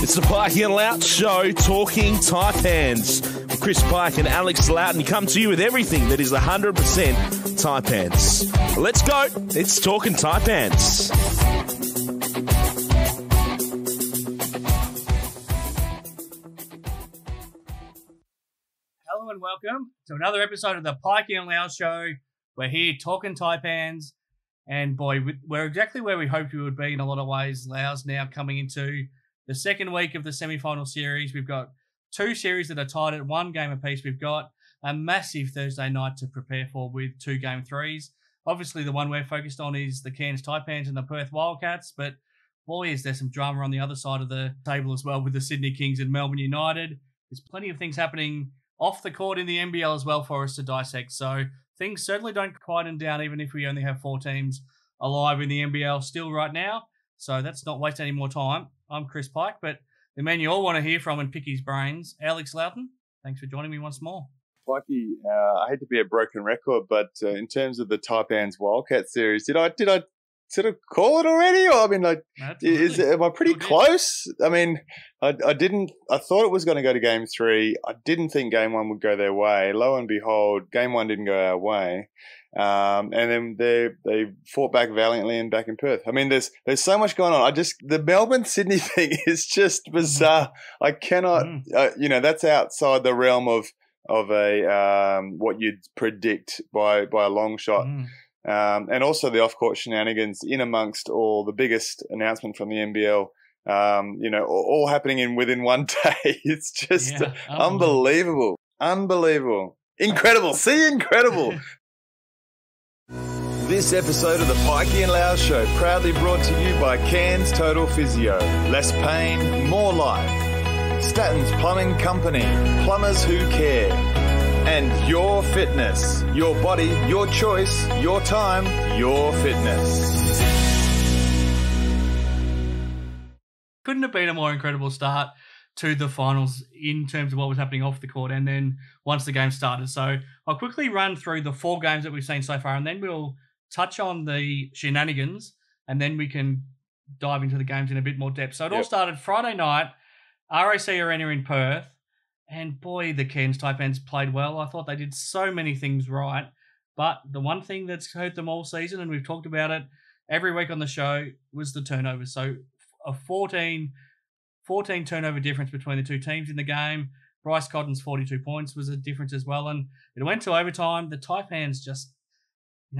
It's the Pikey and Loughz Show, Talking Taipans. With Chris Pike and Alex Loughton come to you with everything that is 100% Taipans. Let's go. It's Talkin Taipans. Hello and welcome to another episode of the Pikey and Loughz Show. We're here talking Taipans, and boy, we're exactly where we hoped we would be in a lot of ways. Loughz now coming into the second week of the semi-final series. We've got two series that are tied at one game apiece. We've got a massive Thursday night to prepare for with two game threes. Obviously, the one we're focused on is the Cairns Taipans and the Perth Wildcats, but boy, is there some drama on the other side of the table as well with the Sydney Kings and Melbourne United. There's plenty of things happening off the court in the NBL as well for us to dissect. So things certainly don't quieten down, even if we only have four teams alive in the NBL still right now. So that's not waste any more time. I'm Chris Pike, but the man you all want to hear from and pick his brains, Alex Loughton. Thanks for joining me once more. Pikey, I hate to be a broken record, but in terms of the Taipans Wildcat series, did I sort of call it already? Or I mean, am I pretty close? I mean, I thought it was going to go to game three. I didn't think game one would go their way. Lo and behold, game one didn't go our way. And then they fought back valiantly and back in Perth. I mean, there's so much going on. The Melbourne Sydney thing is just bizarre. I cannot, that's outside the realm of a what you'd predict by a long shot. And also the off-court shenanigans in amongst all the biggest announcement from the NBL, all happening within one day. It's just unbelievable. Incredible. See, incredible. This episode of the Pikey and Loughz Show proudly brought to you by Cairns Total Physio. Less pain, more life. Statton's Plumbing Company. Plumbers who care. And Your Fitness. Your body, your choice, your time, your fitness. Couldn't have been a more incredible start to the finals in terms of what was happening off the court and then once the game started. So I'll quickly run through the four games that we've seen so far, and then we'll touch on the shenanigans, and then we can dive into the games in a bit more depth. So it all started Friday night, RAC Arena in Perth. And boy, the Cairns Taipans played well. I thought they did so many things right. But the one thing that's hurt them all season, and we've talked about it every week on the show, was the turnovers. So a 14 turnover difference between the two teams in the game. Bryce Cotton's 42 points was a difference as well. And it went to overtime. The Taipans just,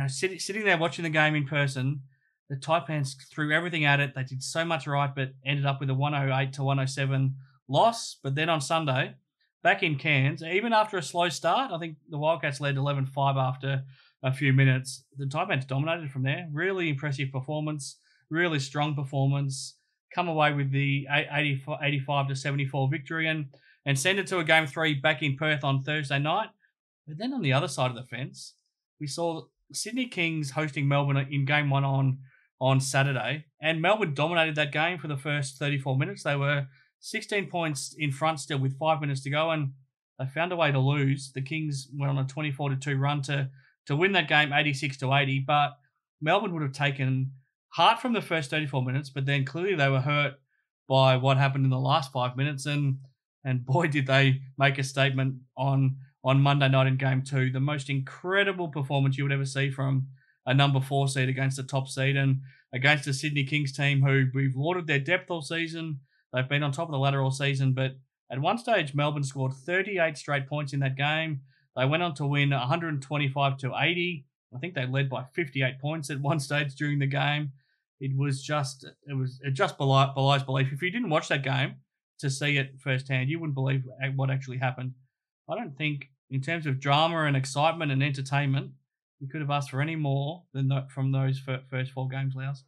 sitting there watching the game in person, the Taipans threw everything at it. They did so much right, but ended up with a 108-107 loss. But then on Sunday, back in Cairns, even after a slow start, I think the Wildcats led 11-5 after a few minutes. The Taipans dominated from there. Really impressive performance, really strong performance. Come away with the 85-74 victory and send it to a game three back in Perth on Thursday night. But then on the other side of the fence, we saw Sydney Kings hosting Melbourne in game one on Saturday, and Melbourne dominated that game for the first 34 minutes. They were 16 points in front still with 5 minutes to go, and they found a way to lose. The Kings went on a 24-2 run to win that game 86-80, but Melbourne would have taken heart from the first 34 minutes, but then clearly they were hurt by what happened in the last 5 minutes, and boy, did they make a statement on Monday night in game two. The most incredible performance you would ever see from a number 4 seed against a top seed and against a Sydney Kings team who we've lauded their depth all season. They've been on top of the ladder all season, but at one stage, Melbourne scored 38 straight points in that game. They went on to win 125-80. I think they led by 58 points at one stage during the game. It just belies belief. If you didn't watch that game to see it firsthand, you wouldn't believe what actually happened. I don't think, in terms of drama and excitement and entertainment, you could have asked for any more than from those first four games, Loughz.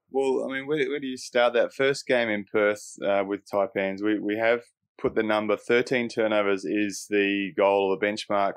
Well, I mean, where do you start? That first game in Perth with Taipans, we have put the number 13 turnovers is the goal or the benchmark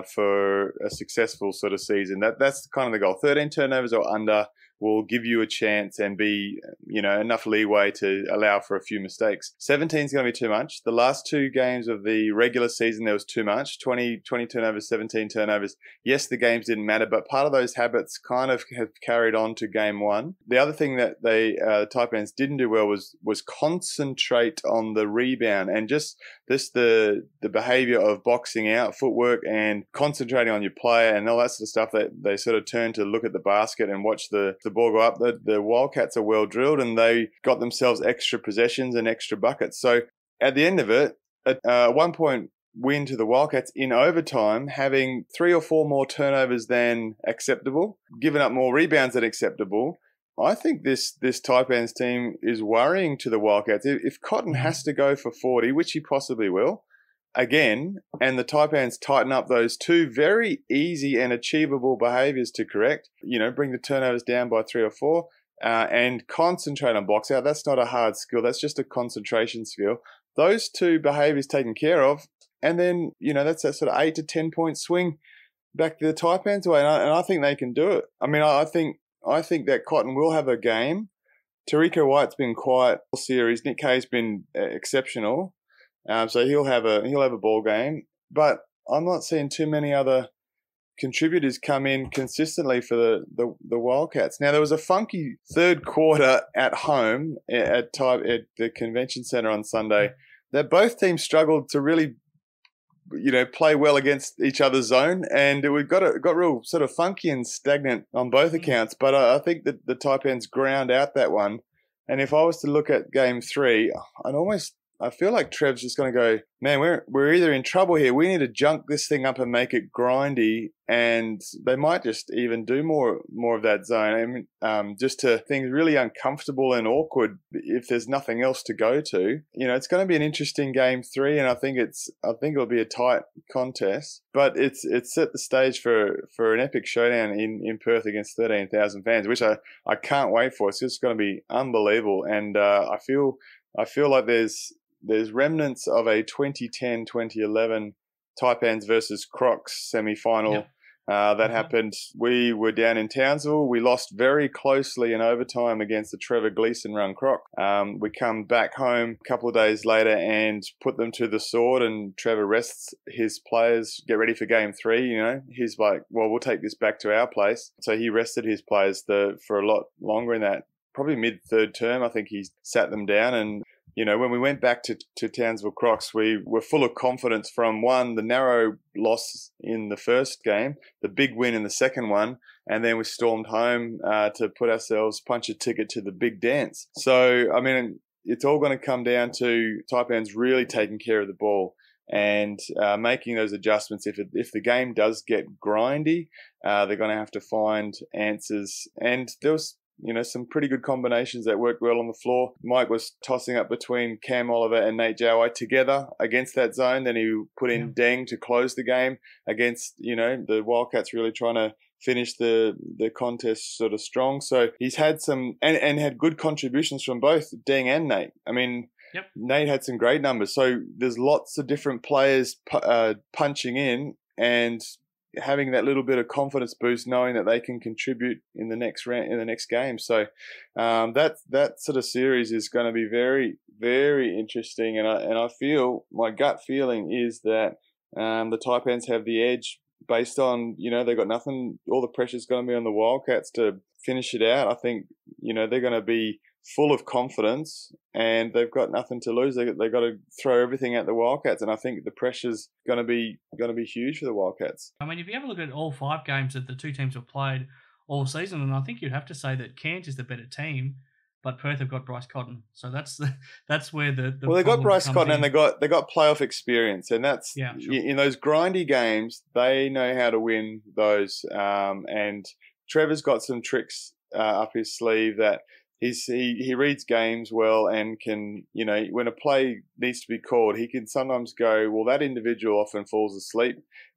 for a successful sort of season. That's kind of the goal. 13 turnovers or under will give you a chance and be, enough leeway to allow for a few mistakes. 17 is going to be too much. The last 2 games of the regular season, there was too much. 20 turnovers, 17 turnovers. Yes, the games didn't matter, but part of those habits kind of have carried on to game 1. The other thing that Taipans didn't do well was concentrate on the rebound and just the behavior of boxing out, footwork, and concentrating on your player and all that sort of stuff. That they sort of turn to look at the basket and watch the ball go up. The Wildcats are well drilled, and they got themselves extra possessions and extra buckets. So at the end of it, a 1-point win to the Wildcats in overtime, having 3 or 4 more turnovers than acceptable, giving up more rebounds than acceptable. I think this Taipans team is worrying to the Wildcats. If Cotton has to go for 40, which he possibly will, again, and the Taipans tighten up those 2 very easy and achievable behaviours to correct, bring the turnovers down by 3 or 4, and concentrate on box out. That's not a hard skill. That's just a concentration skill. Those 2 behaviours taken care of, and then, that's that sort of 8 to 10 point swing back to the Taipans way. And I think they can do it. I mean, I think that Cotton will have a game. Tariko White's been quiet all series. Nick Kay's been exceptional. So he'll have a ball game, but I'm not seeing too many other contributors come in consistently for the Wildcats. Now, there was a funky third quarter at home at the convention centre on Sunday that both teams struggled to really, play well against each other's zone, and it got real sort of funky and stagnant on both accounts. But I think that the Taipans ground out that one. And if I was to look at game 3, I feel like Trev's just going to go, man, we're either in trouble here. We need to junk this thing up and make it grindy, and they might just even do more of that zone. I mean, just to things really uncomfortable and awkward if there's nothing else to go to. It's going to be an interesting game 3, and I think it'll be a tight contest. But it's set the stage for an epic showdown in Perth against 13,000 fans, which I can't wait for. It's just going to be unbelievable, and I feel like there's remnants of a 2010-2011 Taipans versus Crocs semi-final that happened. We were down in Townsville. We lost very closely in overtime against the Trevor Gleeson-run Croc. We come back home a couple of days later and put them to the sword, and Trevor rests his players, get ready for game 3. He's like, well, we'll take this back to our place. So he rested his players for a lot longer in that, probably mid-third term. I think he sat them down, and when we went back to Townsville Crocs, we were full of confidence from the narrow loss in the first game, the big win in the second one, and then we stormed home to punch a ticket to the big dance. So, I mean, it's all going to come down to Taipans really taking care of the ball and making those adjustments. If the game does get grindy, they're going to have to find answers. And there was some pretty good combinations that worked well on the floor. Mike was tossing up between Cam Oliver and Nate Jowai together against that zone. Then he put in Deng to close the game against, the Wildcats really trying to finish the contest sort of strong. So he's had some, and had good contributions from both Deng and Nate. I mean, Nate had some great numbers. So there's lots of different players punching in and having that little bit of confidence boost, knowing that they can contribute in the next round, in the next game. So that sort of series is going to be very, very interesting. And I feel, my gut feeling is that the Taipans have the edge based on, they've got nothing. All the pressure's going to be on the Wildcats to finish it out. I think, they're going to be full of confidence and they've got nothing to lose. They've got to throw everything at the Wildcats, and I think the pressure's going to be huge for the Wildcats. I mean, if you have a look at all 5 games that the 2 teams have played all season, and I think you'd have to say that Cairns is the better team, but Perth have got Bryce Cotton, so that's where the well, they got Bryce Cotton and they got playoff experience, and that's sure. In those grindy games they know how to win those. And Trevor's got some tricks up his sleeve that. He reads games well and can, when a play needs to be called, he can sometimes go, well, that individual often falls asleep.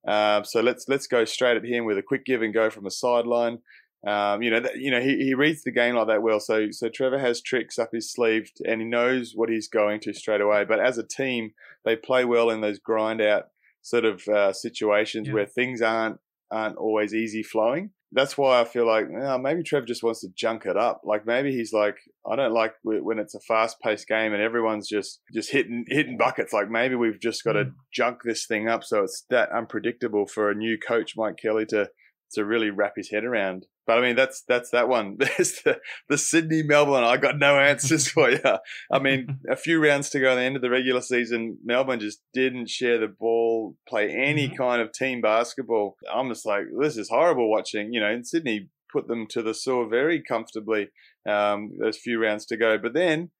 So let's go straight at him with a quick give and go from a sideline. He reads the game like that well. So Trevor has tricks up his sleeve and he knows what he's going to straight away. But as a team, they play well in those grind out sort of situations where things aren't always easy flowing. that's why I feel like maybe Trev just wants to junk it up. Like maybe he's like, I don't like when it's a fast-paced game and everyone's just hitting buckets. Like maybe we've just got to junk this thing up so it's that unpredictable for a new coach, Mike Kelly, to really wrap his head around. But I mean, that's that one. There's the Sydney Melbourne. I got no answers for you. I mean, a few rounds to go at the end of the regular season, Melbourne just didn't share the ball, play any kind of team basketball. I'm just like, this is horrible watching. You know, and Sydney put them to the saw very comfortably. There's few rounds to go, but then,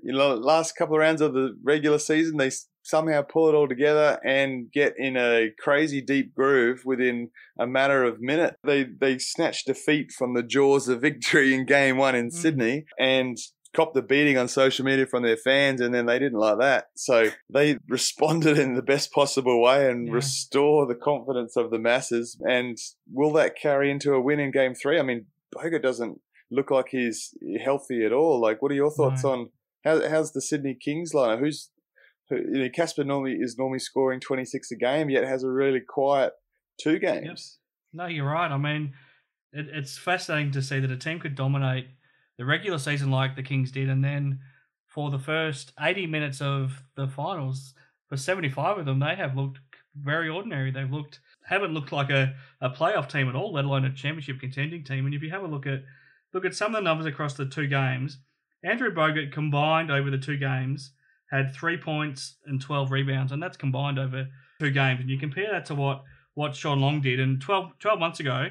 you know, last couple of rounds of the regular season, they somehow pull it all together and get in a crazy deep groove within a matter of minutes. They snatched defeat from the jaws of victory in game one in Sydney and copped the beating on social media from their fans, and then they didn't like that. So they responded in the best possible way and restore the confidence of the masses. And will that carry into a win in game three? I mean, Bogut doesn't look like he's healthy at all. Like, what are your thoughts on how's the Sydney Kings lineup? Casper is normally scoring 26 a game, yet has a really quiet 2 games. Yep. No, you're right. I mean, it's fascinating to see that a team could dominate the regular season like the Kings did, and then for the first 80 minutes of the finals, for 75 of them, they have looked very ordinary. Haven't looked like a playoff team at all, let alone a championship contending team. And if you have a look at some of the numbers across the 2 games, Andrew Bogut combined over the 2 games had 3 points and 12 rebounds, and that's combined over 2 games. And you compare that to what Sean Long did. And 12 months ago,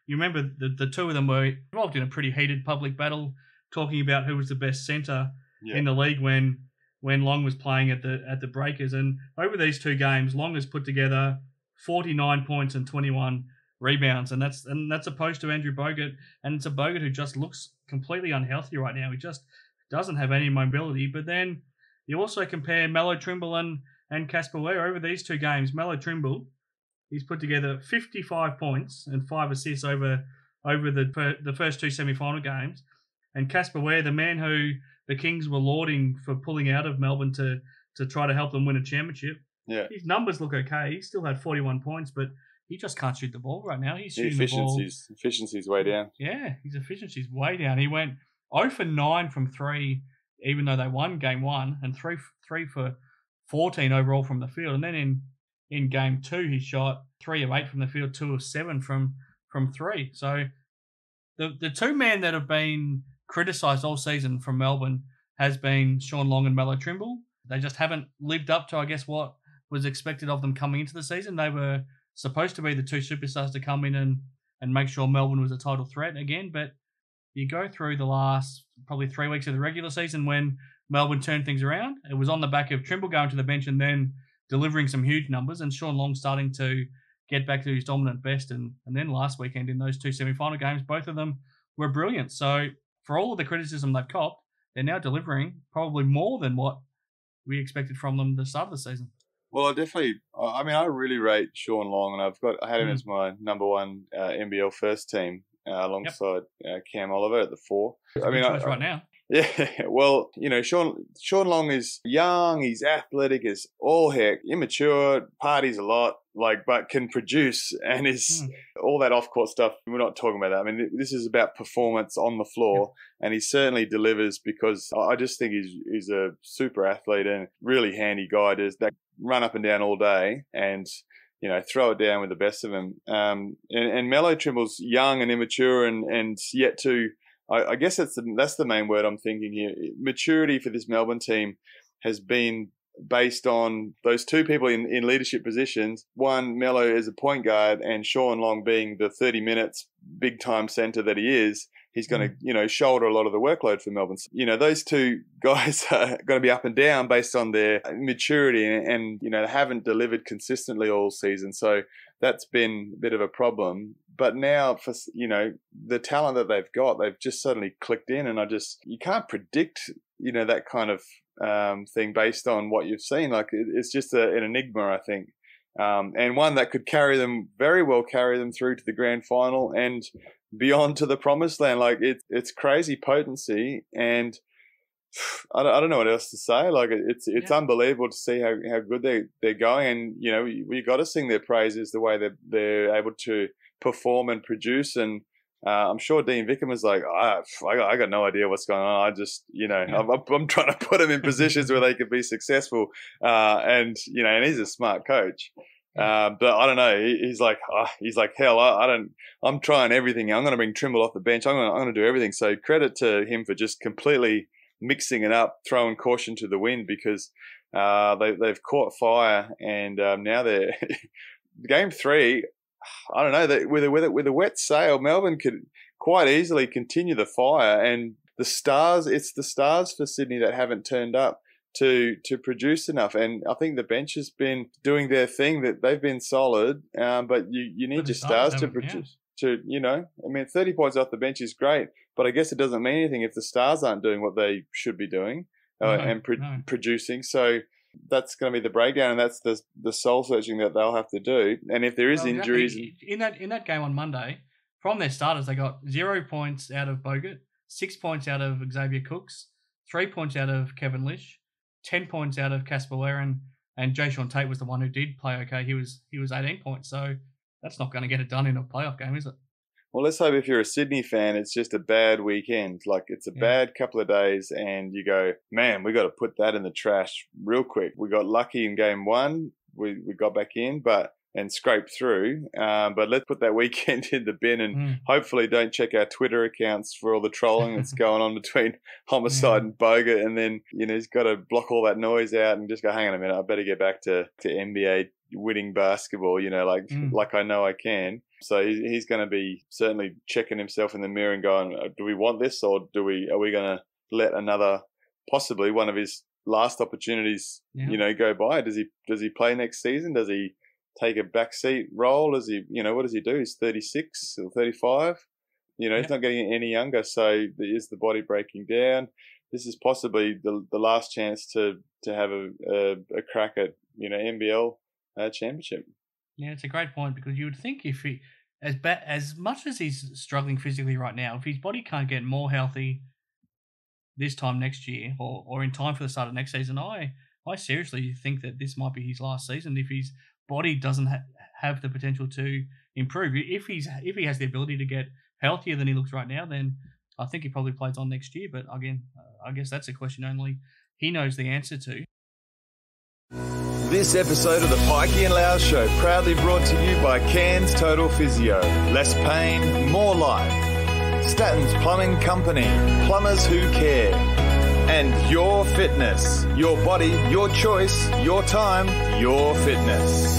you remember the 2 of them were involved in a pretty heated public battle, talking about who was the best centre in the league when Long was playing at the Breakers. And over these 2 games, Long has put together 49 points and 21 rebounds, and that's opposed to Andrew Bogut. And it's a Bogut who just looks completely unhealthy right now. He just doesn't have any mobility. But then you also compare Mello Trimble and Casper Ware over these 2 games. Mello Trimble, he's put together 55 points and 5 assists over the first 2 semi-final games. And Casper Ware, the man who the Kings were lauding for pulling out of Melbourne to try to help them win a championship, his numbers look okay. He still had 41 points, but he just can't shoot the ball right now. He's shooting the ball. Efficiency's way down. Yeah, his efficiency's way down. He went 0 for 9 from 3, even though they won game 1, and 3 for 14 overall from the field. And then in game 2, he shot 3 of 8 from the field, 2 of 7 from 3. So the 2 men that have been criticised all season from Melbourne has been Sean Long and Mello Trimble. They just haven't lived up to, I guess, what was expected of them coming into the season. They were supposed to be the 2 superstars to come in and make sure Melbourne was a title threat again. But you go through the last probably 3 weeks of the regular season when Melbourne turned things around. It was on the back of Trimble going to the bench and then delivering some huge numbers, and Sean Long starting to get back to his dominant best. And then last weekend in those 2 semi-final games, both of them were brilliant. So for all of the criticism they've copped, they're now delivering probably more than what we expected from them the start of the season. Well, I really rate Sean Long, and I had him as my number 1 NBL first team alongside Cam Oliver at the 4. Choice right now. Yeah, well, Sean Long is young, he's athletic, is all heck, immature, parties a lot, but can produce, and is all that off-court stuff. We're not talking about that. I mean, this is about performance on the floor, and he certainly delivers, because I just think he's a super athlete and really handy guy. Does that run up and down all day and throw it down with the best of them. And Mello Trimble's young and immature and yet to. I guess that's the main word I'm thinking here. Maturity for this Melbourne team has been based on those 2 people in leadership positions. One, Mello as a point guard, and Sean Long being the 30 minutes big-time centre that he is. He's going to, shoulder a lot of the workload for Melbourne. Those 2 guys are going to be up and down based on their maturity and haven't delivered consistently all season. So that's been a bit of a problem. But now, for the talent that they've got, they've just suddenly clicked in, and you can't predict, that kind of thing based on what you've seen. It's just an enigma, I think, and one that could very well carry them through to the grand final and beyond to the promised land. It's crazy potency, and I don't know what else to say. It's unbelievable to see how good they're going, and we got to sing their praises the way that they're able to perform and produce. And I'm sure Dean Vickham was like, I got no idea what's going on. I just, I'm trying to put them in positions where they could be successful. And he's a smart coach. But I don't know. He's like, hell, I'm trying everything. I'm going to bring Trimble off the bench. I'm going to do everything. So credit to him for just completely mixing it up, throwing caution to the wind, because they've caught fire, and now they're game 3. I don't know, with a wet sail, Melbourne could quite easily continue the fire, and it's the stars for Sydney that haven't turned up to produce enough. And I think the bench has been doing their thing, that they've been solid, but you need your stars to produce. Yeah. 30 points off the bench is great, but I guess it doesn't mean anything if the stars aren't doing what they should be doing producing. So that's going to be the breakdown, and that's the soul searching that they'll have to do. And if there is injuries, in that game on Monday, from their starters, they got 0 points out of Bogut, 6 points out of Xavier Cooks, 3 points out of Kevin Lish, 10 points out of Casper Laren, and Jay Sean Tate was the one who did play okay. He was 18 points, so that's not going to get it done in a playoff game, is it? Well, let's hope if you're a Sydney fan, it's just a bad weekend. Like, it's a bad couple of days, and you go, man, we got to put that in the trash real quick. We got lucky in game 1. We got back in, and scraped through. But let's put that weekend in the bin, and hopefully don't check our Twitter accounts for all the trolling that's going on between Homicide and Bogut. And then, he's got to block all that noise out and just go, hang on a minute, I better get back to NBA winning basketball, like I know I can. So he's going to be certainly checking himself in the mirror and going, do we want this, or are we going to let possibly one of his last opportunities, go by? Does he play next season? Does he take a backseat role? Does he, what does he do? He's 36 or 35. He's not getting any younger. So is the body breaking down? This is possibly the last chance to have a crack at, NBL championship. Yeah, it's a great point, because you would think if he, as much as he's struggling physically right now, if his body can't get more healthy this time next year, or in time for the start of next season, I seriously think that this might be his last season if his body doesn't have the potential to improve. If he has the ability to get healthier than he looks right now, then I think he probably plays on next year. But again, I guess that's a question only he knows the answer to. This episode of the Pikey and Loughz Show proudly brought to you by Cairns Total Physio. Less pain, more life. Statton's Plumbing Company, plumbers who care. And Your Fitness, your body, your choice, your time, your fitness.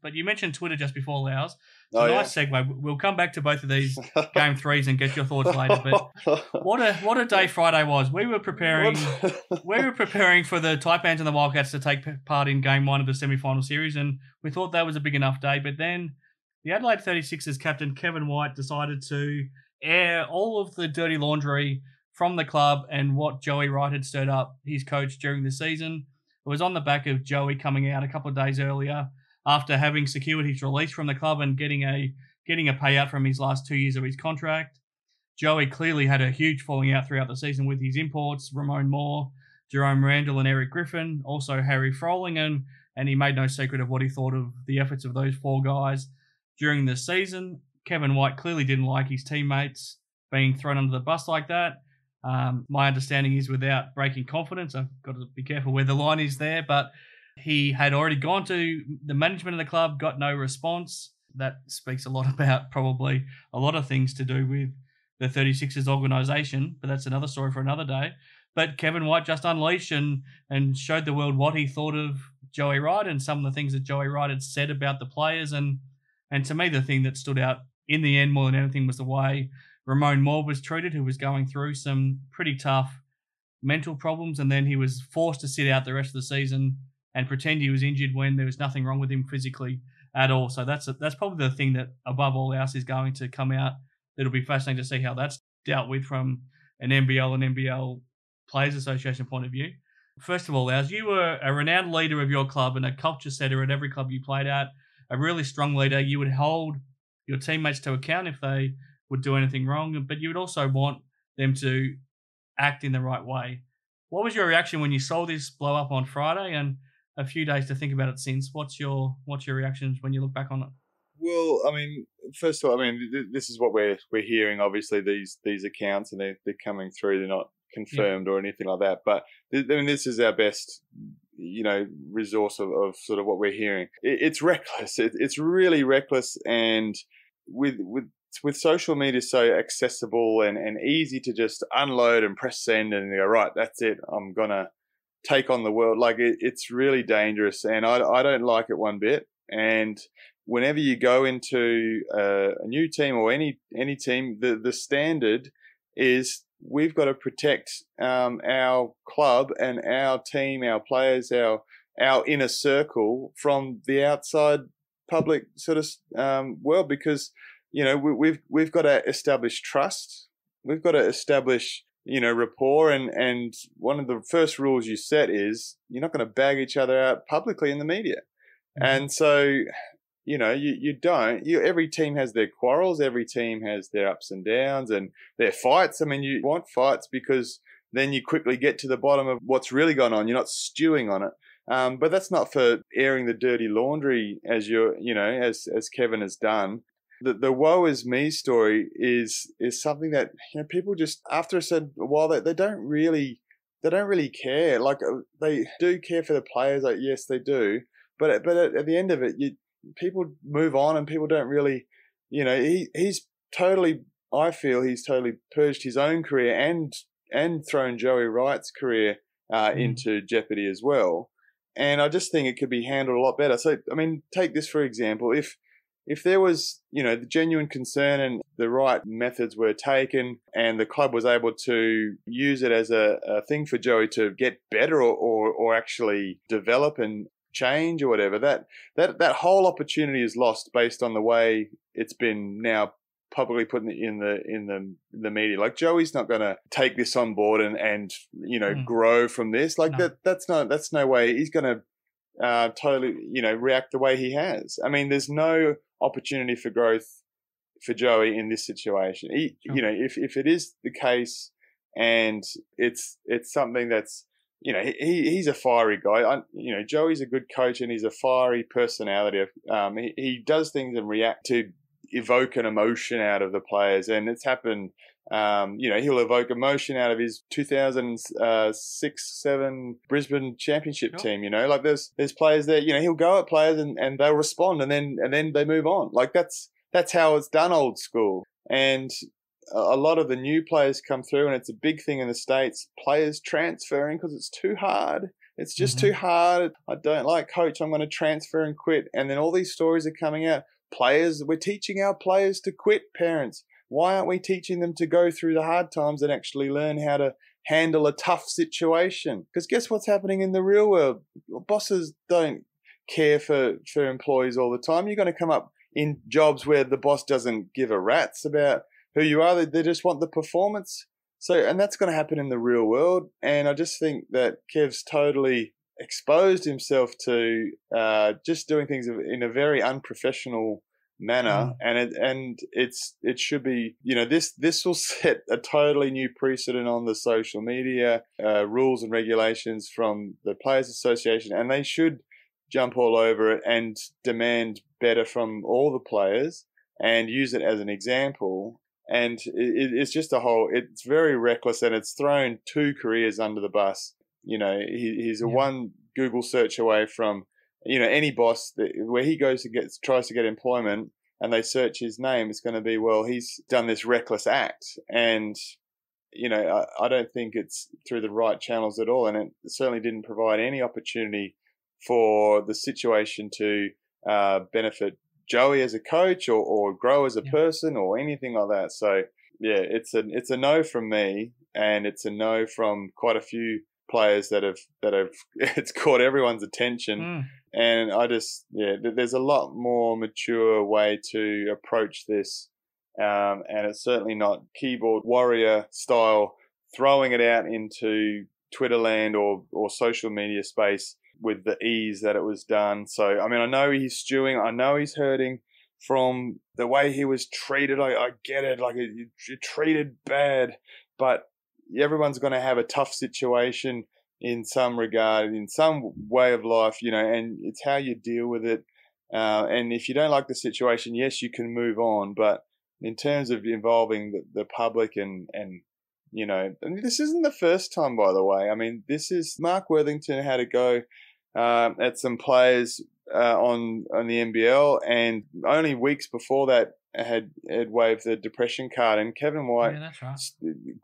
But you mentioned Twitter just before, Loughz. It's a nice segue. We'll come back to both of these game 3s and get your thoughts later. But what a day Friday was. We were preparing for the Taipans and the Wildcats to take part in game 1 of the semi-final series, and we thought that was a big enough day. But then the Adelaide 36ers captain Kevin White decided to air all of the dirty laundry from the club and what Joey Wright had stirred up his coach during the season. It was on the back of Joey coming out a couple of days earlier after having secured his release from the club and getting a payout from his last 2 years of his contract. Joey clearly had a huge falling out throughout the season with his imports, Ramon Moore, Jerome Randall and Eric Griffin, also Harry Froling, and he made no secret of what he thought of the efforts of those 4 guys during the season. Kevin White clearly didn't like his teammates being thrown under the bus like that. My understanding is without breaking confidence. I've got to be careful where the line is there, but he had already gone to the management of the club, got no response. That speaks a lot about probably a lot of things to do with the 36ers organisation, but that's another story for another day. But Kevin White just unleashed and showed the world what he thought of Joey Wright and some of the things that Joey Wright had said about the players. And to me, the thing that stood out in the end more than anything was the way Ramon Moore was treated, who was going through some pretty tough mental problems, and then he was forced to sit out the rest of the season and pretend he was injured when there was nothing wrong with him physically at all. So that's probably the thing that above all else is going to come out. It'll be fascinating to see how that's dealt with from an NBL and NBL Players Association point of view. First of all, Loughz, you were a renowned leader of your club and a culture setter at every club you played at, a really strong leader. You would hold your teammates to account if they would do anything wrong, but you would also want them to act in the right way. What was your reaction when you saw this blow up on Friday, and a few days to think about it since. What's your reactions when you look back on it? Well, I mean, first of all, I mean, this is what we're hearing. Obviously, these accounts, and they're coming through. They're not confirmed or anything like that. But I mean, this is our best, resource of sort of what we're hearing. It's reckless. It's really reckless, and with social media so accessible and easy to just unload and press send and go, right, that's it. I'm gonna take on the world. Like it's really dangerous, and I don't like it one bit. And whenever you go into a new team or any team, the standard is we've got to protect our club and our team, our players, our inner circle from the outside public sort of world, because we've got to establish trust. We've got to establish rapport, and one of the first rules you set is you're not going to bag each other out publicly in the media. Mm-hmm. And so you don't. Every team has their quarrels. Every team has their ups and downs and their fights. I mean, you want fights because then you quickly get to the bottom of what's really going on. You're not stewing on it. But that's not for airing the dirty laundry as as Kevin has done. The woe is me story is something that people just after a certain while they don't really care. Like they do care for the players. Like yes, they do. But at the end of it, people move on, and people don't really, he's totally. I feel he's totally purged his own career and thrown Joey Wright's career into jeopardy as well. And I just think it could be handled a lot better. So I mean, take this for example. If there was, the genuine concern and the right methods were taken, and the club was able to use it as a thing for Joey to get better or actually develop and change or whatever, that whole opportunity is lost based on the way it's been now publicly put in the media. Like Joey's not going to take this on board and grow from this. Like no. That's no way he's going to totally react the way he has. I mean, there's no opportunity for growth for Joey in this situation. If it is the case and it's something that's he's a fiery guy. Joey's a good coach and he's a fiery personality. He does things and react to evoke an emotion out of the players, and it's happened. He'll evoke emotion out of his 2006-7 Brisbane Championship team. Like there's players there. He'll go at players and they'll respond, and then they move on. Like that's how it's done, old school. And a lot of the new players come through, and it's a big thing in the States, players transferring because it's too hard. It's just too hard. I don't like coach. I'm going to transfer and quit. And then all these stories are coming out. We're teaching our players to quit, parents. Why aren't we teaching them to go through the hard times and actually learn how to handle a tough situation? Because guess what's happening in the real world? Bosses don't care for employees all the time. You're going to come up in jobs where the boss doesn't give a rat's about who you are. They just want the performance. And that's going to happen in the real world. And I just think that Kev's totally exposed himself to just doing things in a very unprofessional manner. And it should be, this will set a totally new precedent on the social media rules and regulations from the Players Association, and they should jump all over it and demand better from all the players and use it as an example. And it's just it's very reckless, and it's thrown 2 careers under the bus. He's a one Google search away from, any boss where he goes tries to get employment and they search his name, it's going to be, well, he's done this reckless act. And, I don't think it's through the right channels at all. And it certainly didn't provide any opportunity for the situation to benefit Joey as a coach or grow as a person or anything like that. So yeah, it's a no from me, and it's a no from quite a few players that have it's caught everyone's attention. And there's a lot more mature way to approach this, and it's certainly not keyboard warrior style throwing it out into Twitter land or social media space with the ease that it was done. So, I mean, I know he's stewing. I know he's hurting from the way he was treated. I get it. Like, you're treated bad, but everyone's going to have a tough situation. in some regard, in some way of life, and it's how you deal with it. And if you don't like the situation, yes, you can move on. But in terms of involving the public and this isn't the first time, by the way. I mean, this is Mark Worthington had a go at some players on the NBL, and only weeks before that had waved the depression card. And Kevin White, yeah, that's right.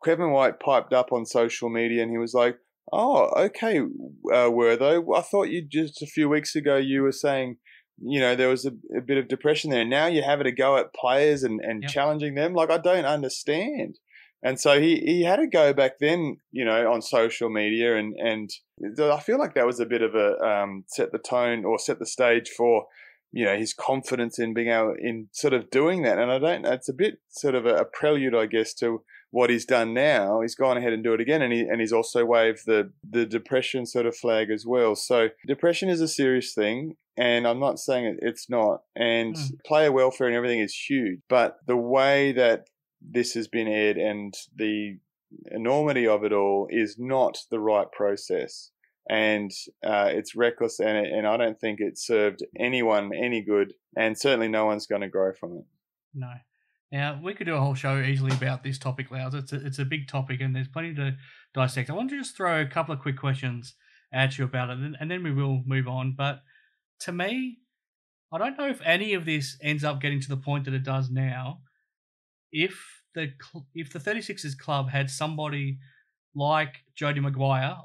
Kevin White piped up on social media, and he was like, "Oh, okay, Wortho, I thought you just a few weeks ago you were saying, there was a bit of depression there. Now you're having a go at players and challenging them. Like, I don't understand." And so he had a go back then, on social media, and I feel like that was a bit of a set the tone or set the stage for, his confidence in being able in sort of doing that. And it's a bit sort of a prelude, I guess, to what he's done now. He's gone ahead and do it again, and he's also waved the depression sort of flag as well. So depression is a serious thing. And I'm not saying it's not. And player welfare and everything is huge. But the way that this has been aired and the enormity of it all is not the right process. And it's reckless, and I don't think it served anyone any good. And certainly no one's going to grow from it. No. Now, we could do a whole show easily about this topic, Loughz. It's a big topic, and there's plenty to dissect. I want to just throw a couple of quick questions at you about it, and then we will move on. But to me, I don't know if any of this ends up getting to the point that it does now. If the 36ers club had somebody like Jody Maguire,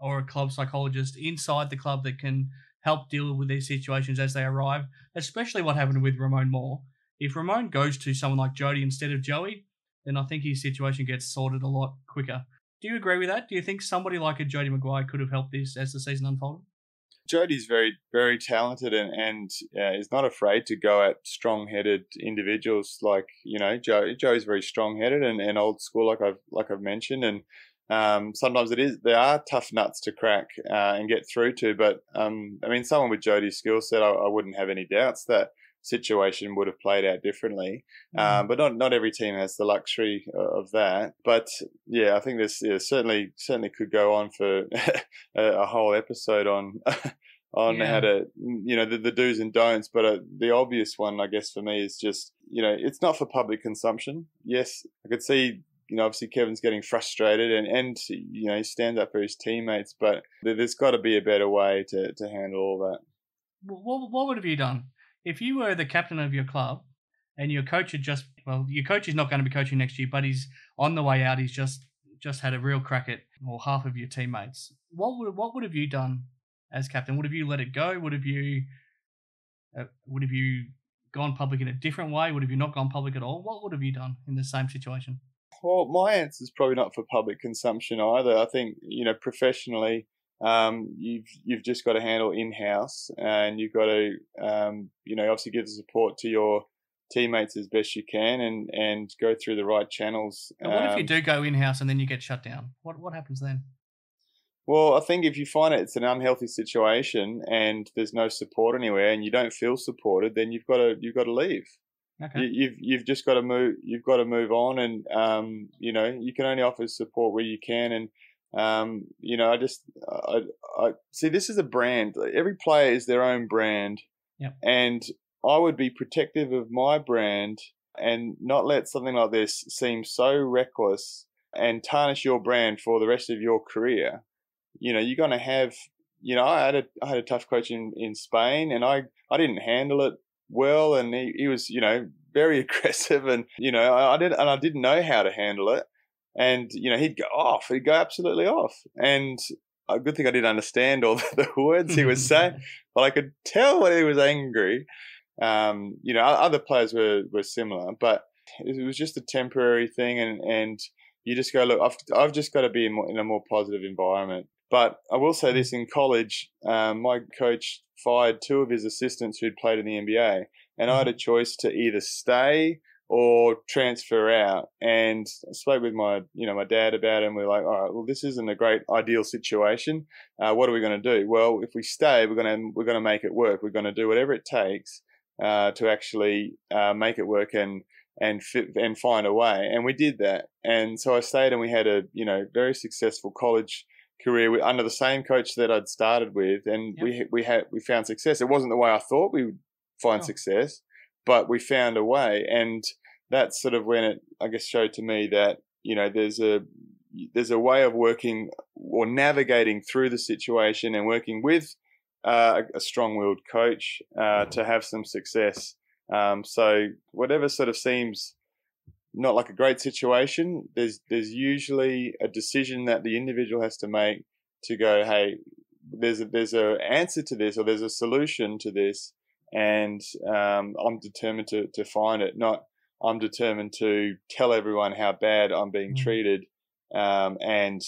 or a club psychologist inside the club that can help deal with these situations as they arrive, especially what happened with Ramon Moore. If Ramon goes to someone like Jody instead of Joey, then I think his situation gets sorted a lot quicker. Do you agree with that? Do you think somebody like a Jody Maguire could have helped this as the season unfolded? Jody's very, very talented and is not afraid to go at strong-headed individuals like, Joey's very strong-headed and old school, like I've mentioned. And sometimes there are tough nuts to crack and get through to. But, someone with Jody's skill set, I wouldn't have any doubts that situation would have played out differently. But not every team has the luxury of that. But yeah, I think this certainly could go on for a whole episode on how to, the do's and don'ts. But the obvious one, I guess, for me is just, it's not for public consumption. Yes, I could see, obviously Kevin's getting frustrated and he stands up for his teammates, but there's got to be a better way to handle all that. What would have you done? If you were the captain of your club and your coach had your coach is not going to be coaching next year, but he's on the way out, he's just had a real crack at half of your teammates. What would have you done as captain? Would have you let it go? Would have you gone public in a different way? Would have you not gone public at all? What would have you done in the same situation? Well, my answer is probably not for public consumption either. I think, professionally, you've just got to handle in-house, and you've got to, obviously give the support to your teammates as best you can and go through the right channels. And what if you do go in-house and then you get shut down? What happens then? Well, I think if you find it's an unhealthy situation and there's no support anywhere and you don't feel supported, then you've got to leave. Okay. You've just got to move. You've got to move on, and you can only offer support where you can. And I see this is a brand. Every player is their own brand, and I would be protective of my brand and not let something like this seem so reckless and tarnish your brand for the rest of your career. You're going to have. I had a tough coach in Spain, and I didn't handle it well, and he was very aggressive, and I didn't know how to handle it, and he'd go absolutely off, and a good thing I didn't understand all the words he was saying, but I could tell when he was angry. Other players were similar, but it was just a temporary thing, and you just go, look, I've just got to be in a more positive environment. But I will say this, in college, my coach fired 2 of his assistants who'd played in the NBA, and I had a choice to either stay or transfer out. And I spoke with my dad about it, and we're like, all right, well, this isn't a great ideal situation. What are we going to do? Well, if we stay, we're going to make it work. We're going to do whatever it takes to actually make it work and find a way. And we did that. And so I stayed, and we had a very successful college career under the same coach that I'd started with, and we found success. It wasn't the way I thought we would find success, but we found a way, and that's sort of when it, I guess, showed to me that, you know, there's a way of working or navigating through the situation and working with a strong-willed coach to have some success. So whatever sort of seems not like a great situation, there's usually a decision that the individual has to make to go, hey, there's a answer to this, or there's a solution to this, and I'm determined to find it. Not I'm determined to tell everyone how bad I'm being treated, and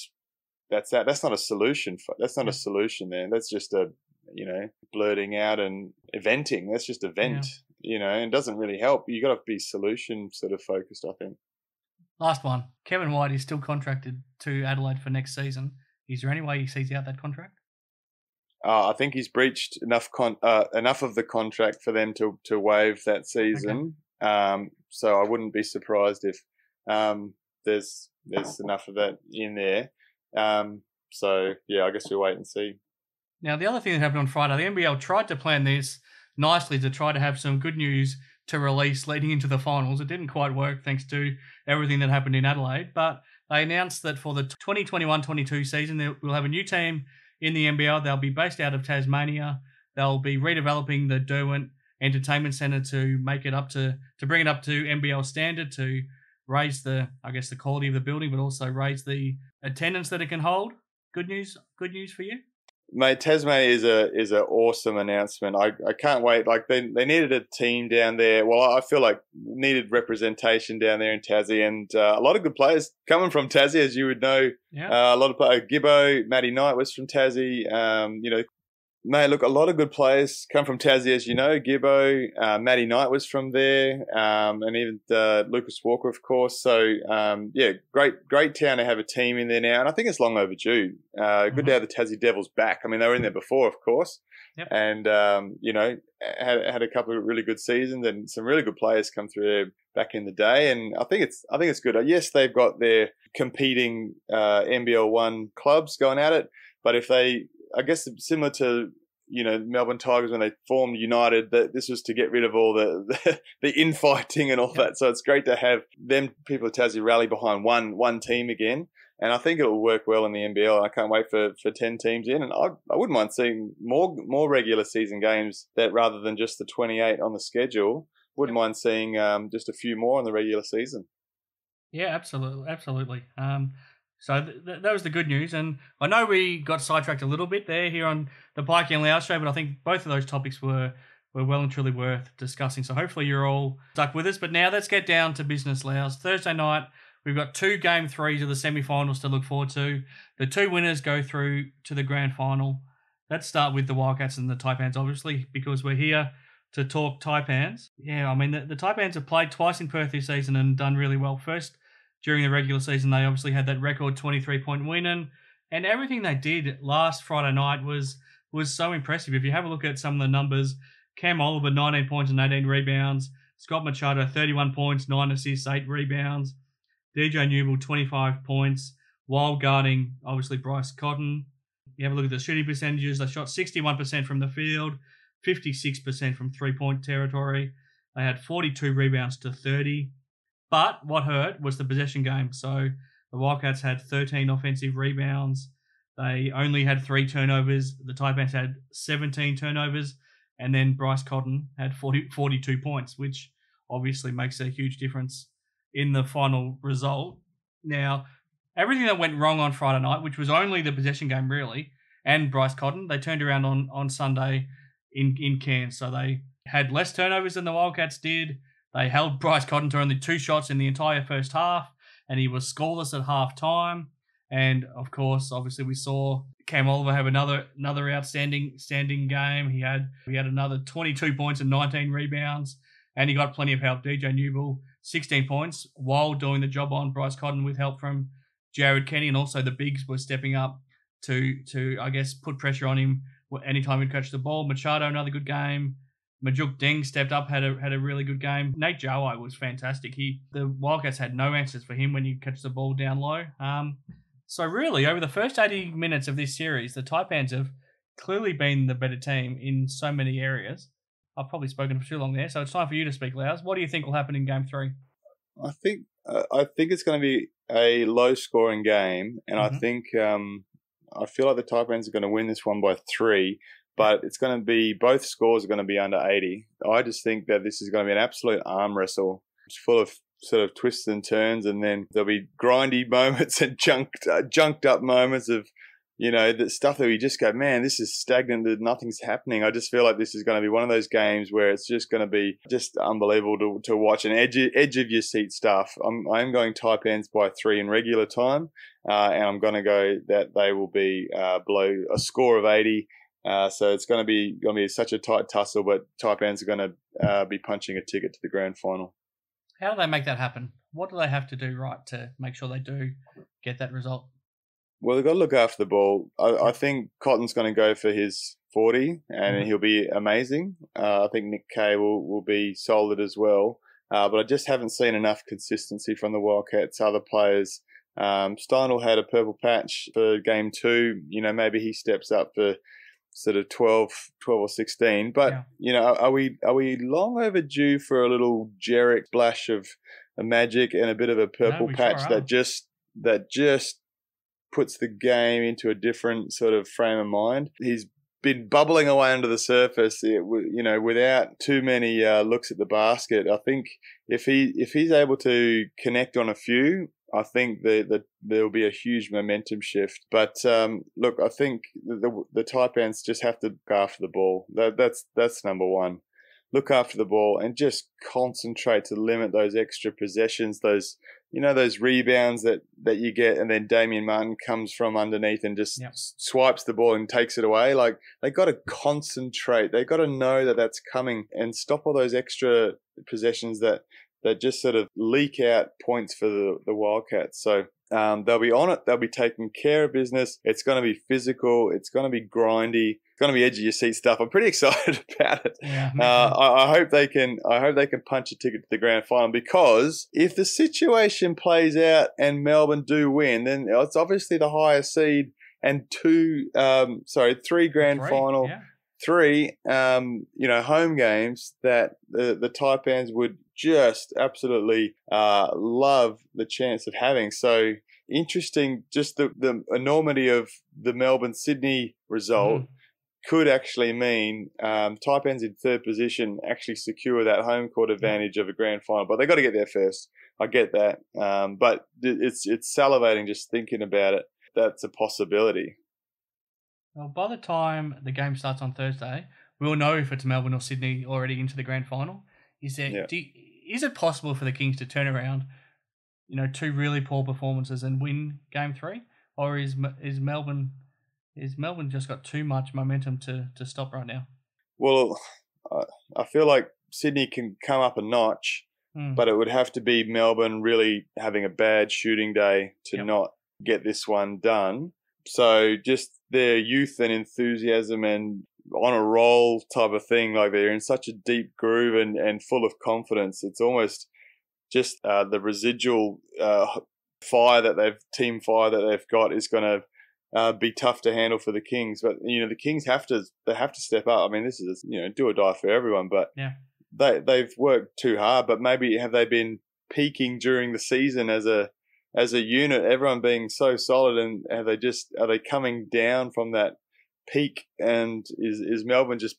that's that. That's not a solution. That's not a solution. Then that's just a, you know, blurting out and venting. That's just a vent. You know, and it doesn't really help. You got to be solution sort of focused, I think. Last one. Kevin White is still contracted to Adelaide for next season. Is there any way he sees out that contract? I think he's breached enough of the contract for them to waive that season. Okay. So I wouldn't be surprised if there's enough of that in there. So yeah, I guess we'll wait and see. Now, the other thing that happened on Friday, the NBL tried to plan this nicely to try to have some good news to release leading into the finals. It didn't quite work thanks to everything that happened in Adelaide, but they announced that for the 2021-22 season, we'll have a new team in the NBL. They'll be based out of Tasmania. They'll be redeveloping the Derwent Entertainment Centre to make it up to bring it up to NBL standard, to raise the quality of the building, but also raise the attendance that it can hold. Good news for you? Mate, Tasmania is an awesome announcement. I can't wait. Like they needed a team down there. Well, I feel like needed representation down there in Tassie, and a lot of good players coming from Tassie, as you would know. Yeah. A lot of players. Gibbo, Matty Knight was from Tassie. You know, mate, look, a lot of good players come from Tassie, as you know. Gibbo, Matty Knight was from there, and even Lucas Walker, of course. So, yeah, great town to have a team in there now, and I think it's long overdue. Good to have the Tassie Devils back. I mean, they were in there before, of course, and you know, had a couple of really good seasons, and some really good players come through there back in the day, and I think it's good. Yes, they've got their competing NBL 1 clubs going at it, but if they, I guess, similar to, you know, Melbourne Tigers when they formed United, that this was to get rid of all the infighting and all that. So it's great to have them people at Tassie rally behind one team again, and I think it will work well in the NBL. I can't wait for 10 teams in, and I wouldn't mind seeing more regular season games that rather than just the 28 on the schedule. Wouldn't mind seeing just a few more in the regular season. Yeah, absolutely. So that was the good news, and I know we got sidetracked a little bit there here on the Pikey and Loughz Show, but I think both of those topics were well and truly worth discussing. So hopefully you're all stuck with us. But now let's get down to business, Loughz. Thursday night, we've got 2 Game 3s of the semi-finals to look forward to. The 2 winners go through to the grand final. Let's start with the Wildcats and the Taipans, obviously, because we're here to talk Taipans. Yeah, I mean, the Taipans have played twice in Perth this season and done really well. First, during the regular season, they obviously had that record 23-point win, and everything they did last Friday night was so impressive. If you have a look at some of the numbers, Cam Oliver, 19 points and 18 rebounds. Scott Machado, 31 points, 9 assists, 8 rebounds. DJ Newell, 25 points, while guarding, obviously, Bryce Cotton. You have a look at the shooting percentages. They shot 61% from the field, 56% from three-point territory. They had 42 rebounds to 30. But what hurt was the possession game. So the Wildcats had 13 offensive rebounds. They only had 3 turnovers. The Taipans had 17 turnovers. And then Bryce Cotton had 42 points, which obviously makes a huge difference in the final result. Now, everything that went wrong on Friday night, which was only the possession game really, and Bryce Cotton, they turned around on Sunday in Cairns. So they had less turnovers than the Wildcats did. They held Bryce Cotton to only 2 shots in the entire first half, and he was scoreless at half time. And of course, obviously, we saw Cam Oliver have another outstanding game. He had another 22 points and 19 rebounds, and he got plenty of help. DJ Newell, 16 points, while doing the job on Bryce Cotton with help from Jared Kenny, and also the bigs were stepping up to I guess put pressure on him anytime he'd catch the ball. Machado, another good game. Majuk Deng stepped up, had a really good game. Nate Jawai was fantastic. The Wildcats had no answers for him when you catch the ball down low. So really, over the first 80 minutes of this series, the Taipans have clearly been the better team in so many areas. I've probably spoken for too long there, so it's time for you to speak, Loughz. What do you think will happen in Game 3? I think it's going to be a low-scoring game, and I think I feel like the Taipans are going to win this one by 3, but it's going to be both scores are going to be under 80. I just think that this is going to be an absolute arm wrestle. It's full of sort of twists and turns, and then there'll be grindy moments and junked up moments of, the stuff that we just go, man, this is stagnant, nothing's happening. I just feel like this is going to be one of those games where it's just going to be just unbelievable to watch, and edge of your seat stuff. I'm going Taipans by 3 in regular time, and I'm going to go that they will be below a score of 80. So it's going to be such a tight tussle, but Taipans are going to be punching a ticket to the grand final. How do they make that happen? What do they have to do right to make sure they do get that result? Well, they've got to look after the ball. I think Cotton's going to go for his 40, and he'll be amazing. I think Nick Kay will be solid as well. But I just haven't seen enough consistency from the Wildcats. Other players, Steinel had a purple patch for Game 2. Maybe he steps up for sort of 12 or 16. But, are we long overdue for a little Jarek splash of a magic and a bit of a purple patch that just puts the game into a different sort of frame of mind? He's been bubbling away under the surface, without too many looks at the basket. I think if he's able to connect on a few, I think that there will be a huge momentum shift. But look, I think the Taipans just have to look after the ball. That's number one. Look after the ball and just concentrate to limit those extra possessions, those rebounds that you get, and then Damian Martin comes from underneath and just swipes the ball and takes it away. Like, they got to concentrate. They got to know that that's coming and stop all those extra possessions that just sort of leak out points for the Wildcats. So they'll be on it. They'll be taking care of business. It's going to be physical. It's going to be grindy. It's going to be edge of your seat stuff. I'm pretty excited about it. Yeah, I hope they can punch a ticket to the grand final, because if the situation plays out and Melbourne do win, then it's obviously the higher seed and 3 grand final. Yeah. 3, home games that the Taipans would just absolutely love the chance of having. So interesting, just the enormity of the Melbourne-Sydney result could actually mean Taipans in 3rd position actually secure that home court advantage of a grand final. But they got to get there first. I get that. But it's salivating just thinking about it. That's a possibility. Well, by the time the game starts on Thursday, we'll know if it's Melbourne or Sydney already into the grand final. Is it possible for the Kings to turn around, 2 really poor performances and win Game 3, or is Melbourne just got too much momentum to stop right now? Well, I feel like Sydney can come up a notch, but it would have to be Melbourne really having a bad shooting day to not get this one done. So just their youth and enthusiasm and on a roll type of thing, like they're in such a deep groove and full of confidence. It's almost just the residual team fire that they've got is going to be tough to handle for the Kings. But the Kings have to step up. I mean, this is do or die for everyone. But they've worked too hard. But maybe have they been peaking during the season as a unit, everyone being so solid, and are they coming down from that peak, and is Melbourne just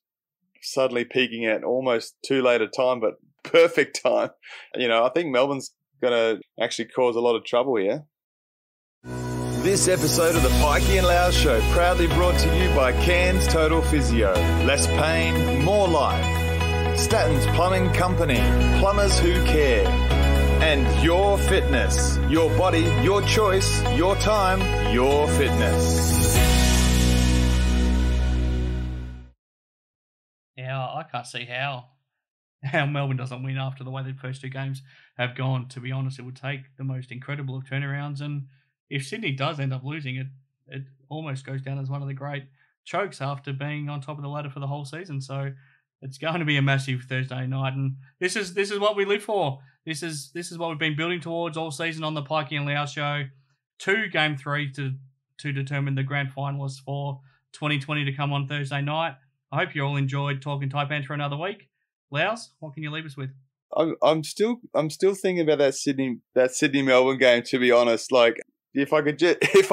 suddenly peaking at almost too late a time, but perfect time? I think Melbourne's going to actually cause a lot of trouble here. This episode of the Pikey and Loughz Show proudly brought to you by Cairns Total Physio. Less pain, more life. Statton's Plumbing Company, plumbers who care. And Your Fitness, your body, your choice, your time, your fitness. Yeah, I can't see how Melbourne doesn't win after the way the first 2 games have gone. To be honest, it would take the most incredible of turnarounds, and if Sydney does end up losing it almost goes down as one of the great chokes after being on top of the ladder for the whole season. So it's going to be a massive Thursday night, and this is what we live for. This is what we've been building towards all season on the Pikey and Loughz Show. to Game 3 to determine the grand finalists for 2020 to come on Thursday night. I hope you all enjoyed Talkin Taipans for another week. Loughz, what can you leave us with? I'm still thinking about that Sydney Melbourne game, to be honest. Like, if I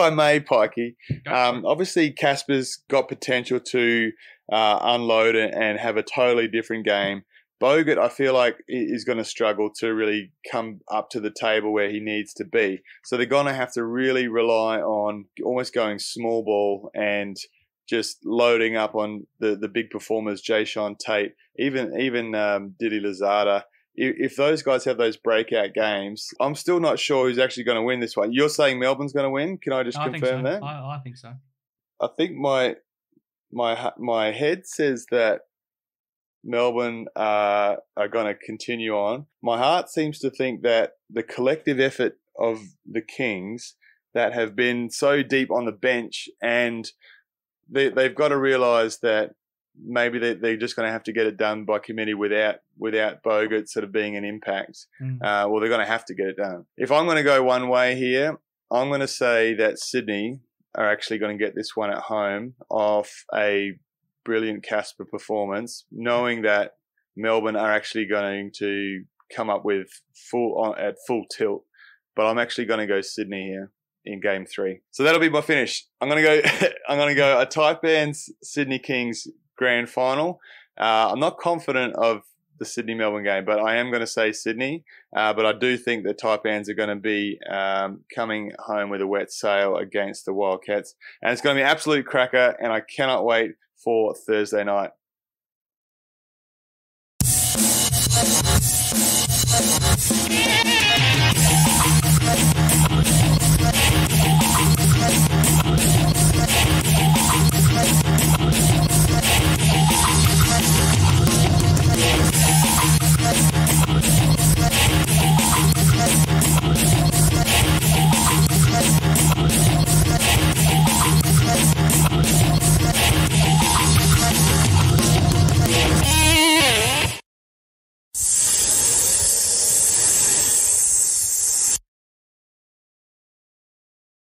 may, Pikey, obviously Casper's got potential to unload and have a totally different game. Bogut, I feel like, is going to struggle to really come up to the table where he needs to be. So they're going to have to really rely on almost going small ball and just loading up on the big performers, Jayshawn Tate, even Didi Lazada. If those guys have those breakout games, I'm still not sure who's actually going to win this one. You're saying Melbourne's going to win? Can I just confirm that? I think so. I think my head says that Melbourne are going to continue on. My heart seems to think that the collective effort of the Kings that have been so deep on the bench, and they've got to realise that maybe they're just going to have to get it done by committee without Bogut sort of being an impact. Well, they're going to have to get it done. If I'm going to go one way here, I'm going to say that Sydney are actually going to get this one at home off a brilliant Casper performance, knowing that Melbourne are actually going to come up with at full tilt. But I'm actually going to go Sydney here in Game 3. So that'll be my finish. I'm going to go a Taipans Sydney Kings grand final. I'm not confident of the Sydney-Melbourne game, but I am going to say Sydney. But I do think the Taipans are going to be coming home with a wet sail against the Wildcats. And it's going to be an absolute cracker, and I cannot wait for Thursday night. Yeah.